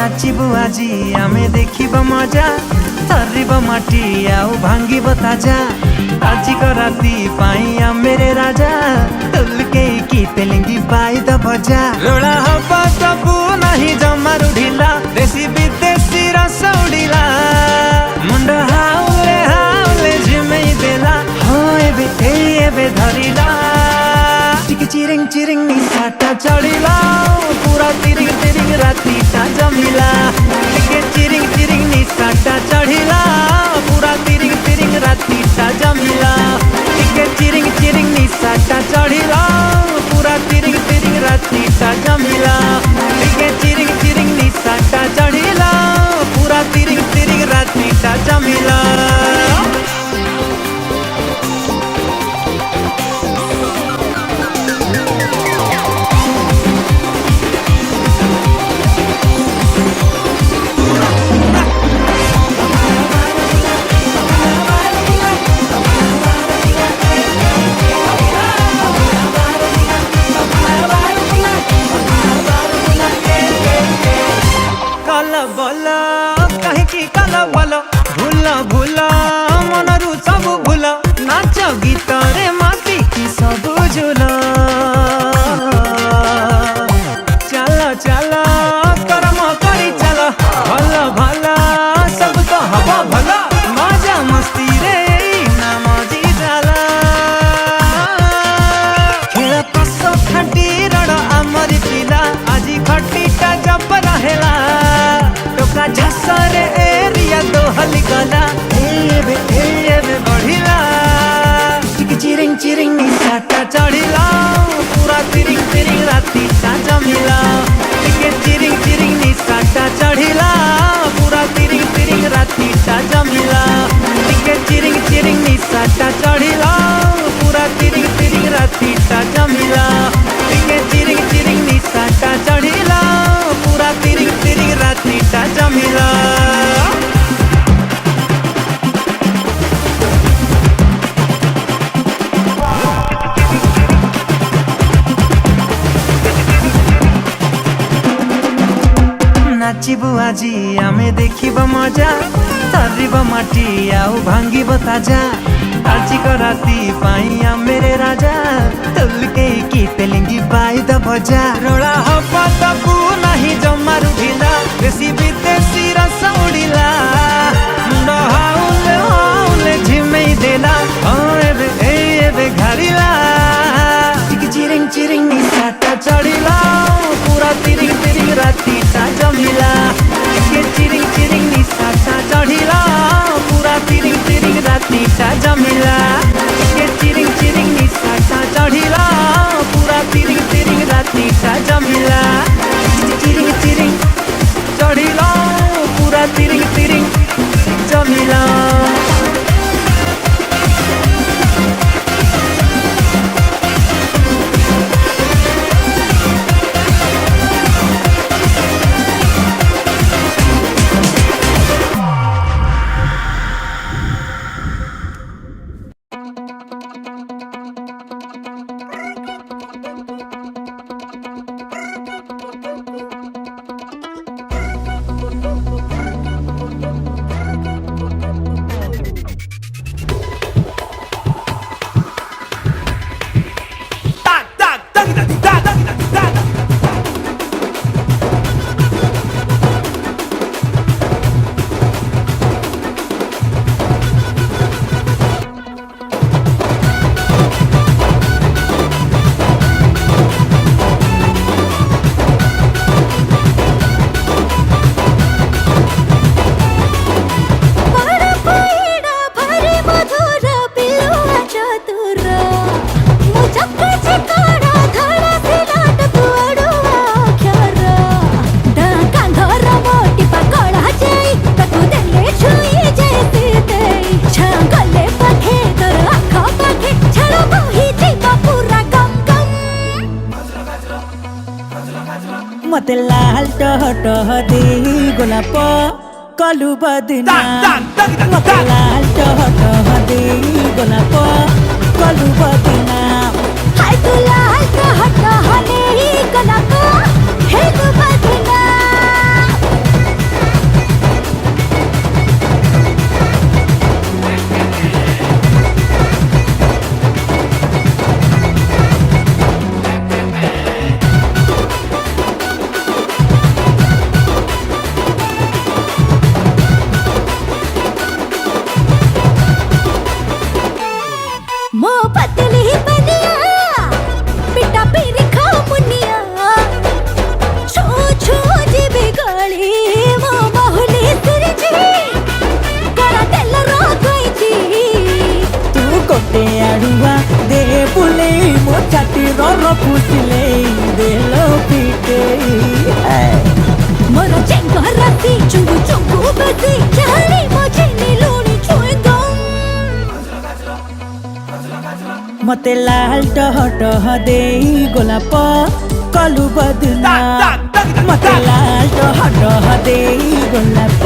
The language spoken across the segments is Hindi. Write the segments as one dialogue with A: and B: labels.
A: नाचिबु आजी आमे देखिब मजा थरिब माटी आउ भांगिब ताजा आजी को राती पाई मेरे राजा तुलके की तेलिंगी पाई द भजा रोड़ा हवा सबू नहीं जमारू ढिला देसी विदेशी रस उड़िला मुंड हाउले हाउले झिमेई देला हो एबे धरिला टिकी चिरिंग चिरिंग निशाटा चढ़िला पूरा तिरिंग तिरिंग राती ता जमिला टिके चिरिंग चिरिंग निशाटा चढ़िला पूरा तिरिंग तिरिंग राती ता जमिला टिके चिरिंग चिरिंग निशाटा चढ़िला पूरा तिरिंग तिरिंग राती ता जमिला टिके चिरिंग चिरिंग निशाटा चढ़िला पूरा तिरिंग तिरिंग राती ता जमिला भूल मनरु सब भूल नाच गीत रे माती की सब झूल चल चल कर्म करी चल भल भल सब तो हवा भल मजा मस्ती रे नाम जी जाला खेल कस खाटी रड़ आमरी पिला आजी खटीटा जब रहेला टोका झसरे एरिया तो हली गला एबे बढ़िला टिकी चिरिंग चिरिंग निशाटा चढ़िला पूरा तिरिंग तिरिंग राती ता जमिला टिके चिरिंग चिरिंग निशाटा चढ़िला पूरा तिरिंग तिरिंग राती ता जमिला टिके चिरिंग चिरिंग निशाटा चढ़िला पूरा तिरिंग तिरिंग राती ता जमिला टिके चिरिंग चिरिंग निशाटा चढ़िला पूरा तिरिंग तिरिंग राती ता जमिला नाचिबु आजी आमे देखिब मजा थरिब माटी आउ भांगिब ताजा आजी को राती पाई मेरे राजा तुलके की तेलिंगी पाई द भजा रोड़ा हवा सबू नहीं जमारू ढिला देसी विदेशी रस उड़िला मुंड हाउले हाउले झिमेई देला हो एबे घरिला टिकी चिरिंग चिरिंग निशाटा चढ़िला पूरा तिरिंग तिरिंग राती ता जमिला टिके चिरिंग चिरिंग निशाटा चढ़िला पूरा तिरिंग तिरिंग राती ता जमिला टिके चिरिंग चिरिंग निशाटा चढ़िला पूरा तिरिंग तिरिंग राती ता जमिला चिरिंग चिरिंग चढ़िला पूरा तिरिंग तिरिंग जमिला
B: मते लाल टह टह दे गोलाप कलु बदना मते लाल टह टह दे गोलाप कलु बदना हाय तू लाल टह टह दे गोलाप हे तू बदना फुसले देलो पीटे
C: मोर चेंग राती चुंगु चुंगु बसी चाली मजे नीलुनी चुएंगम
B: मते लाल टह टह दे गोलाप कलु बदना मते लाल टह टह दे गोलाप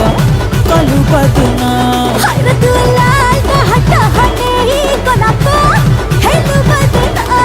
B: कलु बदना
C: हाय रे तू लाल हट हटे गोलाप हेलु बदना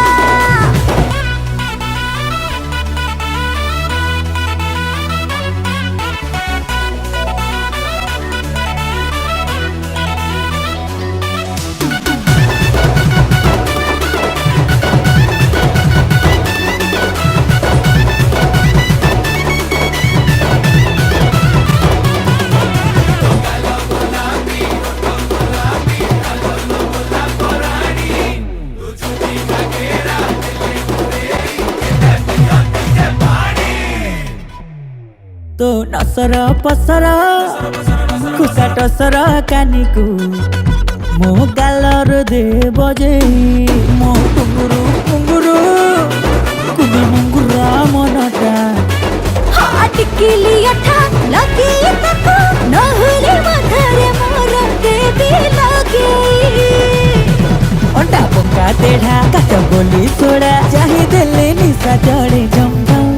B: तो नसर पसर खुसा टसर कानिकु मो गालर दे बजे मो टुंगुरु टुंगुरु कुनी मुंगुरा मनटा
C: हाट किलिया था लगी तको नहले मधरे मोर देवी लगे
B: अंडा पंका तेढ़ा काट बोली सोड़ा चाहे देले निशा चढ़े झम झम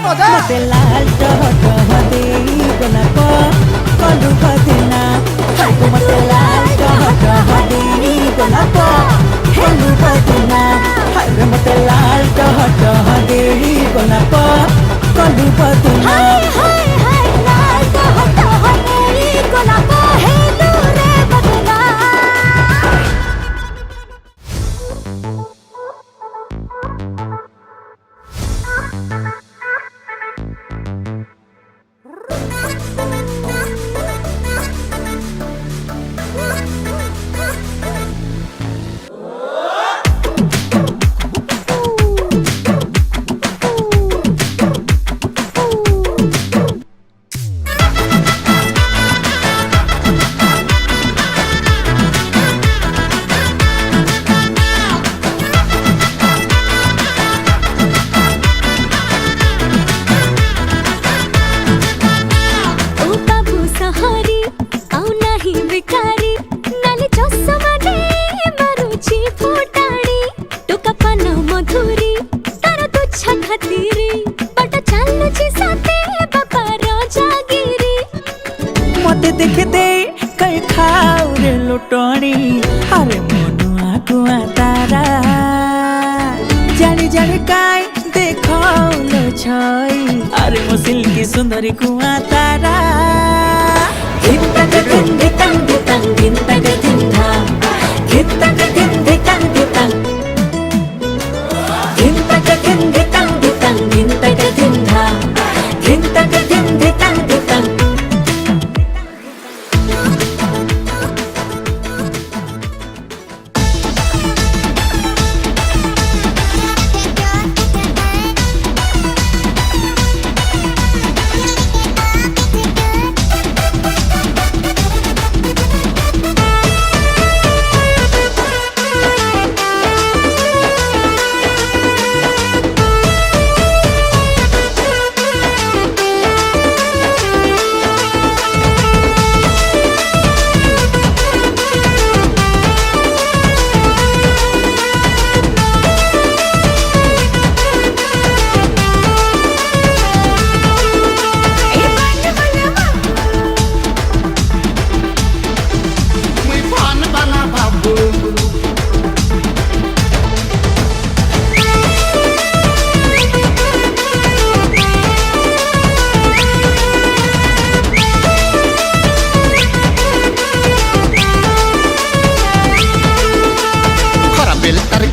B: मते लाल टह टह दे गोलाप कलु बदना मते लाल टह टह दे गोलाप कलु बदना मते लाल टह टह दे गोलाप कलु बदना
C: हाय हाय हाय लाल हट हटे गोलाप हेलु रे बदना
B: मते देखे दे कई खाऊ रे लोटणी अरे मनुआ कुआ तारा जानी जानी काय देखो लो छई अरे मो सिल्की सुंदरी कुआ तारा
C: धिंता गदिन धितंग धितंग धिंता गदिंधा धिंता गदिन धितंग धितंग धिंता गदिन धितंग धितंग धिंता गदिंधा धिंता गदिन धितंग धितंग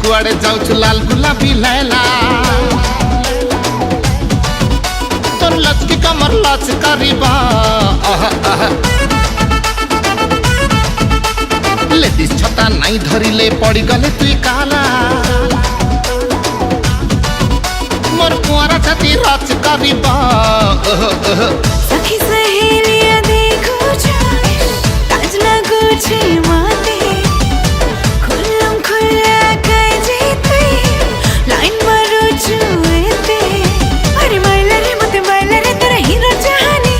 D: कुआड़े जाऊछु लाल गुलाबी लैला तोर लचकी कमर लच करीबा लेडीज छता नाई धरिले पड़ी गले तुई काला मोर कुआरा पारिबा
C: सखी सहेलिया देखो जाने काज लाଗୁଛି मते खुल्लम खुल्ला कह जेते लाइन मारो जुएते अरे माइला रे मते माइला रे तेरा हीरो चाहनी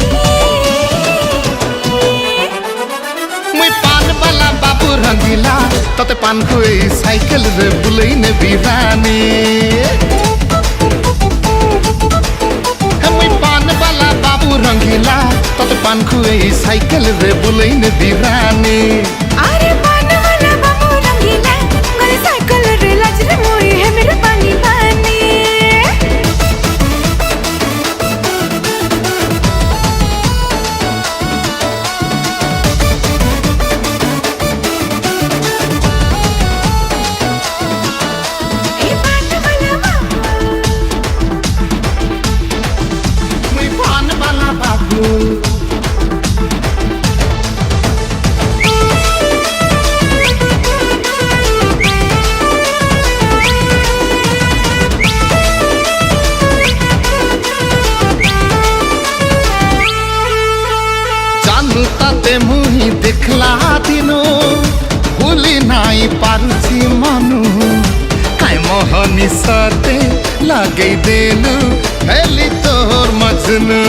D: मुई पान वाला बाबू रंगीला तते पान को ए साइकिल रे बुलैने बिरानी मुई पान वाला बाबू रंगीला तते पान को ए साइकिल रे बुलैने बिरानी
C: अरे पान वाला बाबू रंगीला गले साइकिल रे लाज रे मोई है मेरे पानी पानी हे पान वाला बाबू
D: मुई पान वाला बाबू जानू ताते मुही देखला दिनो भूली नाई पारुछि मनु काय मोहनी सते लगे देलु हेली तोर मजनू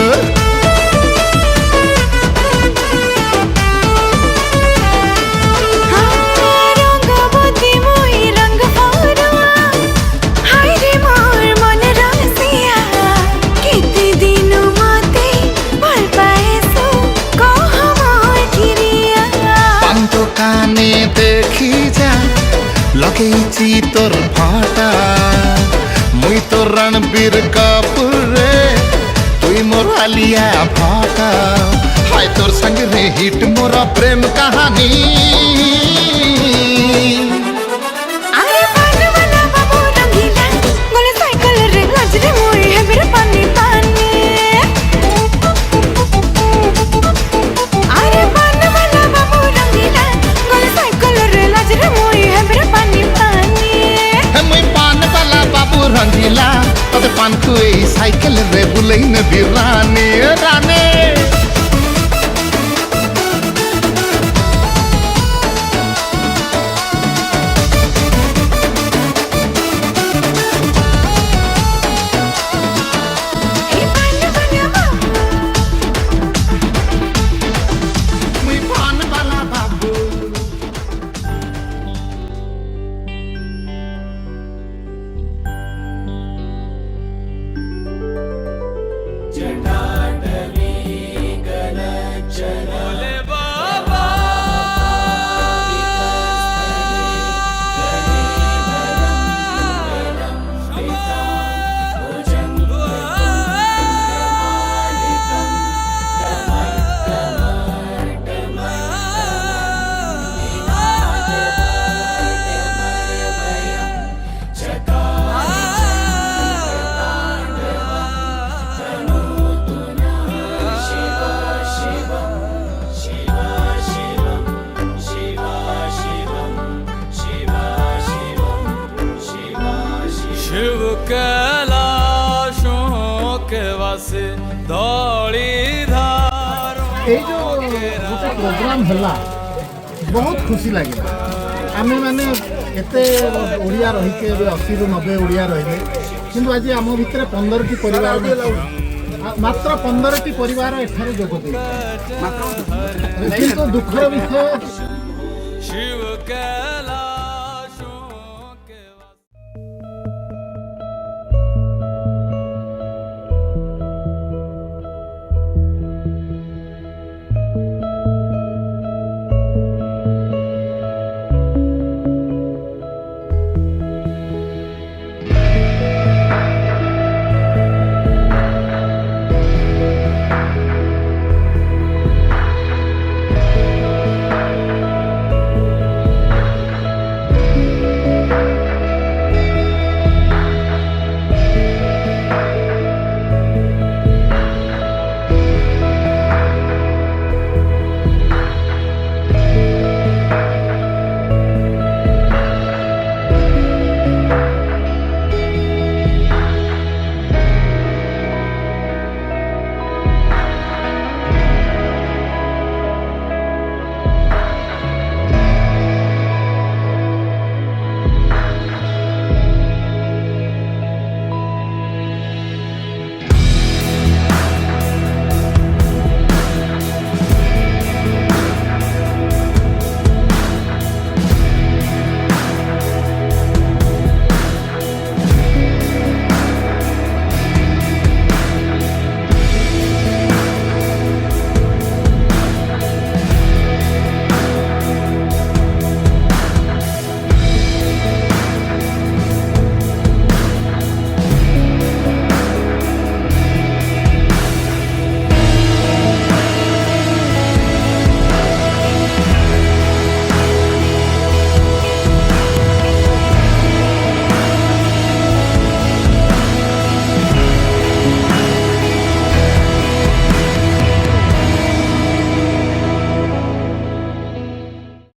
C: रंग बुद्धि मोई रंग भरुआ हाय रे मोर मन रसिया केते दिन मते भल पाएसु कह मोर किरिया
D: पांतो काने देखी जा लगेची तोर फाटा मुई तो रणबीर कपूर रे तुई मोर आलिया फाटा हाय तोर संग रे हिट मोरा प्रेम कहानी
C: अरे पान वाला बाबू रंगीला गले साइकिल रे लाज रे मोई है मेरे पानी पानी अरे पान वाला बाबू रंगीला गले साइकिल रे लाज रे मोई है मेरे पानी पानी
D: हे मुई पान वाला बाबू रंगीला तते पान को ए साइकिल रे बुलैने बिरानी रानी
C: हे पान वाला बाबू
D: मुई पान वाला बाबू
E: शिव कैलाशों के वासे दौड़ी धारों
F: এই যে গোটে প্রোগ্রাম হলা বহুত খুশি লাগিলা আমি মানে এতে ওড়িয়া রহিকে ଏବେ 80 ରୁ 90 ওড়িয়া রহিলে কিন্তু আজ ଆମ ଭିତରେ 15ଟି ପରିବାର ମାତ୍ର 15ଟି ପରିବାର ଏଠାରେ ଯୋଗ ଦେଇଛନ୍ତି କିନ୍ତୁ ଦୁଃଖର ବିଷୟ
E: शिव कैलाश